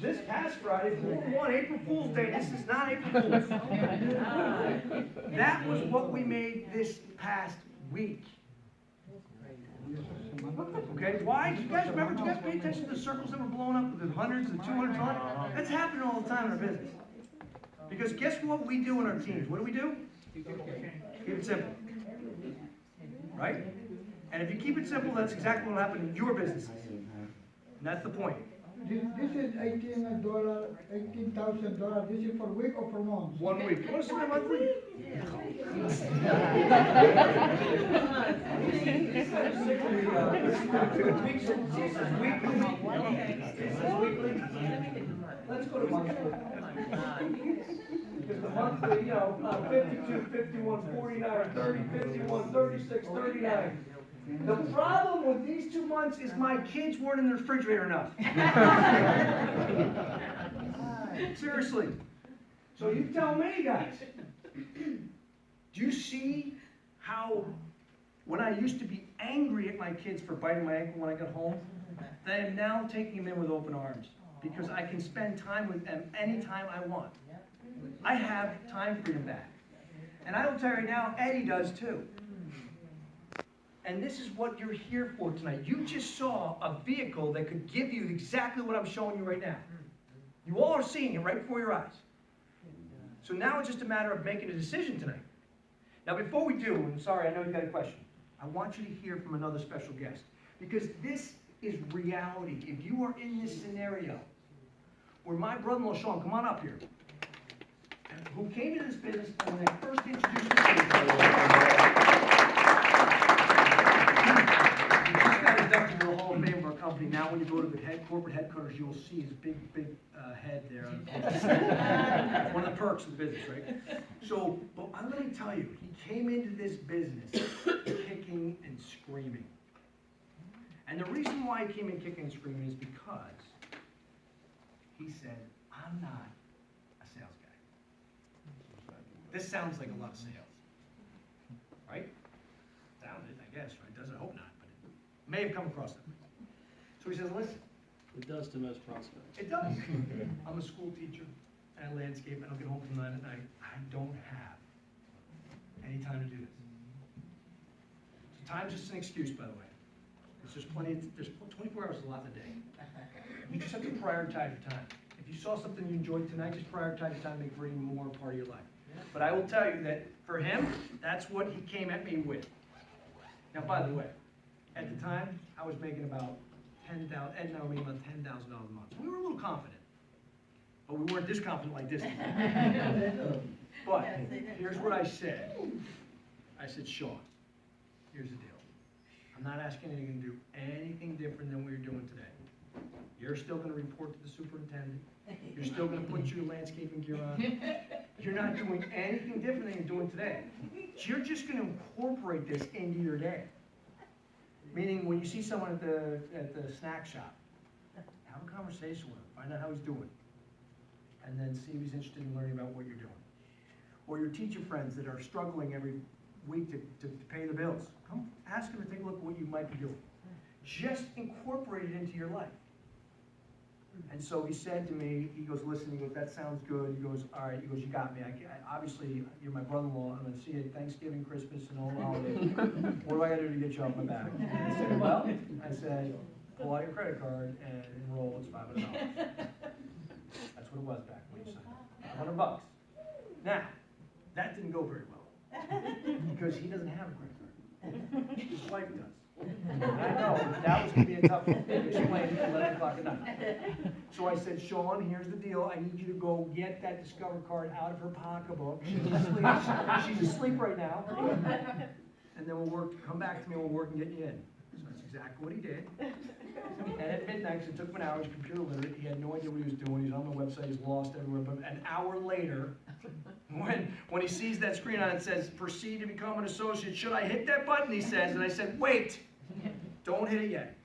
this past Friday, April Fool's Day, this is not April Fool's. That was what we made this past week. Okay, why? Do you guys remember? Do you guys pay attention to the circles that were blown up with the hundreds and 200s on it? That's happening all the time in our business. Because guess what we do in our teams? What do? Keep it simple. Right? And if you keep it simple, that's exactly what will happen in your businesses. And that's the point. This is $18,000. This is for a week or for months? 1 week. You want to see my monthly? Let's go to monthly. Because the monthly, 52, 51, 49, 30, 51, 36, 39. The problem with these 2 months is my kids weren't in the refrigerator enough. Seriously. So you tell me, guys. Do you see how, when I used to be angry at my kids for biting my ankle when I got home, that I am now taking them in with open arms because I can spend time with them anytime I want. I have time freedom back. And I will tell you right now, Eddie does too. And this is what you're here for tonight. You just saw a vehicle that could give you exactly what I'm showing you right now. You all are seeing it right before your eyes. So now it's just a matter of making a decision tonight. Now before we do, and sorry, I know you got a question, I want you to hear from another special guest. Because this is reality. If you are in this scenario, where my brother-in-law, Sean, come on up here, who came into this business and when I first introduced him, he just got inducted to the Hall of Fame of our company. Now when you go to the corporate headquarters, you will see his big head there. One of the perks of the business, right? So, but I'm going to tell you, he came into this business kicking and screaming. And the reason why he came in kicking and screaming is because he said, I'm not a sales guy. This sounds like a lot of sales, right? Sounded, I guess, right? Doesn't, I hope not, but it may have come across that way. So he says, listen. It does to most prospects. It does. I'm a school teacher and I landscape, and I'll get home from 9 at night. I don't have any time to do this. So time's just an excuse, by the way. There's 24 hours is a lot in a day. You just have to prioritize your time. If you saw something you enjoyed tonight, just prioritize your time to make it even more part of your life. But I will tell you that for him, that's what he came at me with. Now, by the way, at the time, I was making about Ed and I were making about $10,000 a month. We were a little confident, but we weren't this confident like this. But here's what I said. I said, Sean, here's the deal. I'm not asking you to do anything different than what you're doing today. You're still going to report to the superintendent. You're still going to put your landscaping gear on. You're not doing anything different than you're doing today. You're just going to incorporate this into your day. Meaning, when you see someone at the snack shop, have a conversation with him, find out how he's doing, and then see if he's interested in learning about what you're doing. Or your teacher friends that are struggling every week to pay the bills, come ask them to take a look at what you might be doing. Just incorporate it into your life. And so he said to me, he goes, listen, he goes, that sounds good. He goes, all right, he goes, you got me. I obviously, you're my brother-in-law. I'm going to see you at Thanksgiving, Christmas, and all the holidays. What do I got to do to get you off my back? I said, well, pull out your credit card and enroll. It's $500. That's what it was back when you signed up. $500. Now, that didn't go very well because he doesn't have a credit card. His wife does. I know, that was going to be a tough one to explain at 11 o'clock at night. So I said, Sean, here's the deal. I need you to go get that Discover card out of her pocketbook. She's asleep right now. And then come back to me and we'll work and get you in. So that's exactly what he did. And at midnight, because it took him an hour, he's computer literate, he had no idea what he was doing. He's on the website, he's lost everywhere. But an hour later, when he sees that screen on it says, proceed to become an associate, should I hit that button, he says. And I said, wait, don't hit it yet.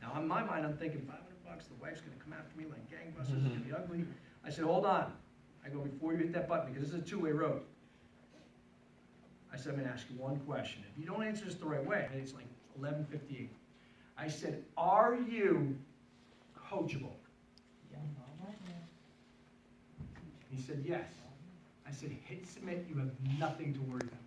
Now, in my mind, I'm thinking, $500, the wife's going to come after me like gangbusters, it's going to be ugly. I said, hold on. I go, before you hit that button, because this is a two-way road. I said, I'm going to ask you one question. If you don't answer this the right way, and it's like 11:58. I said, are you coachable? He said, yes. I said, hit submit, you have nothing to worry about.